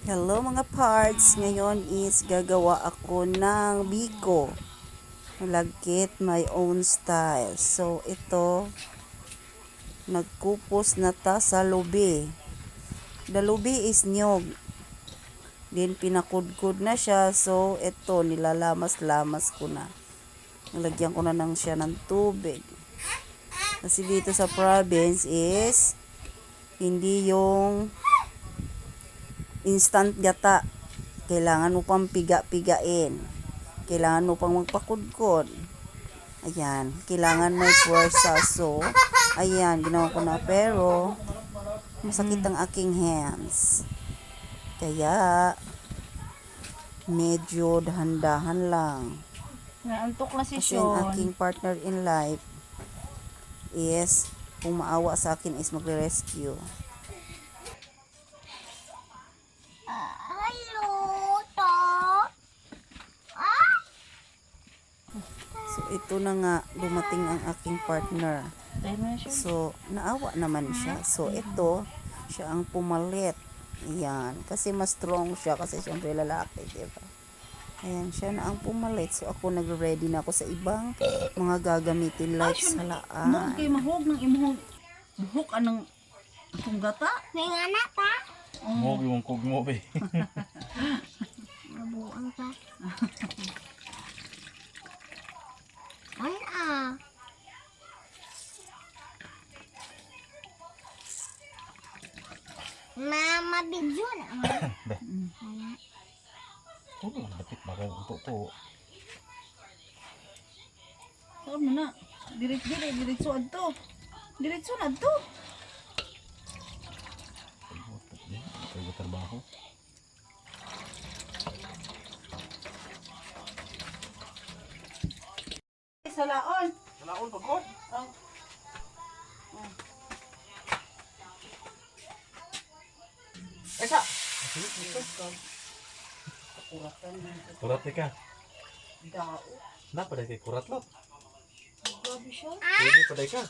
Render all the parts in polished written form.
Hello mga parts, ngayon is gagawa ako ng biko. Malagkit my own style. So ito, nagkupos na ta sa lubi. The lubi is nyog. Then pinakudkod na siya. So ito, nilalamas-lamas ko na. Nalagyan ko na lang siya ng tubig. Kasi dito sa province is hindi yung instant gata. Kailangan mo pang piga-pigain. Kailangan mo pang magpakudkod. Ayan. Kailangan may puwersa. So, ayan. Ginawa ko na. Pero, masakit ang aking hands. Kaya, medyo dahan-dahan lang. Naantok na si Kasi ang Sean. aking partner in life is, kung maawa sa akin is magre-rescue. So, ito na nga, dumating ang aking partner. So, naawa naman siya. So, ito, siya ang pumalit. Ayan. Kasi mas strong siya. Kasi siyempre lalaki, diba? Ayan, siya na ang pumalit. So, ako nag-ready na ako sa ibang mga gagamitin like Mo salaan. kay mahog ng imong buhok anang akong gata. May anak pa? Mo yung kog mo be. Nabuang pa. Ay ah. Mama video na. Tulo dapat magal untuk ko. Saan mo na? Diretso adto. Diretso na adto. Kayo trabaho. Salaon. Salaon pagod. Esa. Kurat ni ka. Dao. Na pada kay kurat lot. Grabe siya. Pwede pada ka.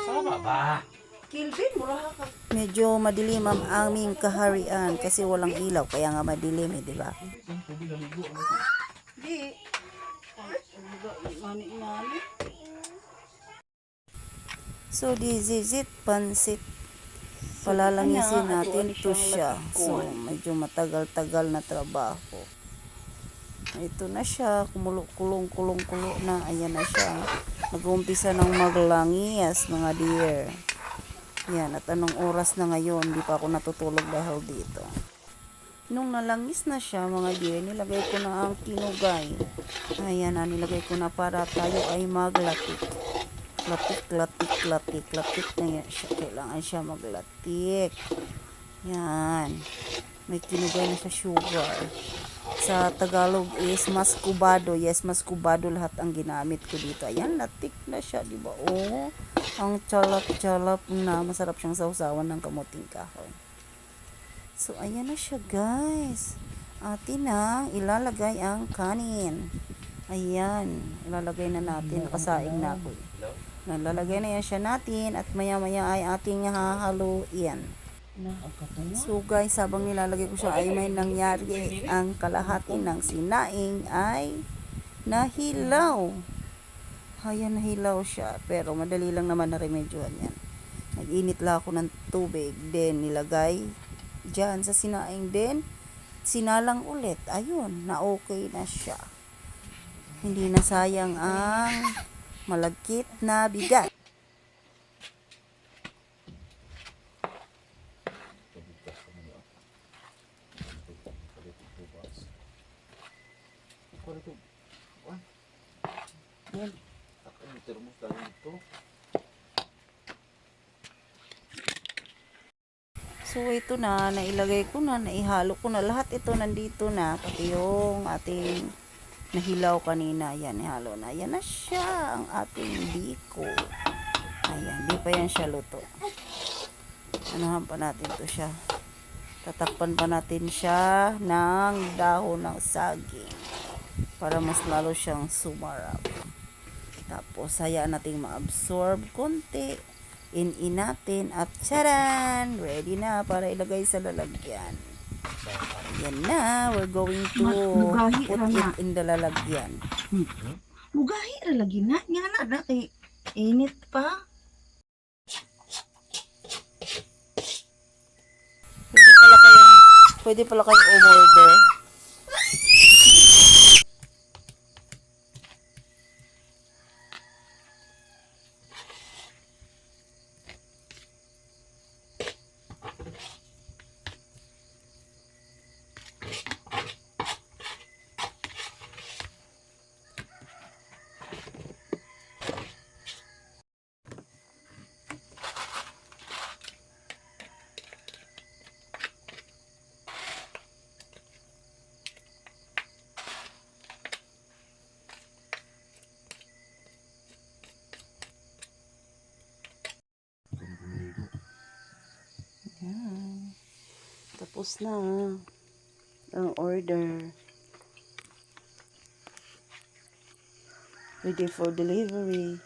Sama ba? Kilvin, mura ka. Medyo madilim ang aming kaharian kasi walang ilaw. Kaya nga madilim eh, diba? Di. Ngani. So, this is it. Pansit. Palalangisin natin to siya. So, medyo matagal-tagal na trabaho. Ito na siya. Kulong-kulo na. Ayan na siya. Nag-uumpisa ng maglangis, mga dear. Yan. At anong oras na ngayon? Hindi pa ako natutulog dahil dito. Nung nalangis na siya, mga dear, nilagay ko na ang tinugay. Ayan na, nilagay ko na para tayo ay maglatik. Latik na yan siya. Kailangan siya maglatik. Yan. May tinugay na sa sugar. Sa Tagalog is maskubado. Yes, maskubado lahat ang ginamit ko dito. Ayan, latik na siya, di ba? Oh, ang chalap-chalap na. Masarap siyang sausawan ng kamuting kahoy. So, ayan na siya, guys. Atin na ilalagay ang kanin. Ayan. Ilalagay na natin. Nakasaing na ako. Nalalagay na yan siya natin. At maya-maya ay ating hahaluin. So, guys, habang nilalagay ko siya ay may nangyari. Ang kalahati ng sinaing ay nahilaw. Ayan, nahilaw siya. Pero madali lang naman na remedyohan yan. Nag-init lang ako ng tubig. Then, nilagay dyan sa sinaing din, sinalang ulit. Ayun, na okay na siya. Hindi na sayang ang malagkit na bigat. Yan. Ang termos lang ito. So, ito na, nailagay ko na, naihalo ko na. Lahat ito nandito na. Pati yung ating nahilaw kanina. Yan, ihalo na. Yan na siya, ang ating biko. Ayan, di pa yan siya luto. Anuhan pa natin to siya. Tatakpan pa natin siya ng dahon ng saging. Para mas lalo siyang sumarap. Tapos, hayaan natin ma-absorb konti. In natin at charan! Ready na para ilagay sa lalagyan. Yan na. We're going to Mugahi put ra it na. in the lalagyan. Mugahi ra lagi na. Nga na kay init pa. Pwede pala kayong umorder. Yan. Tapos na ang order. Ready for delivery.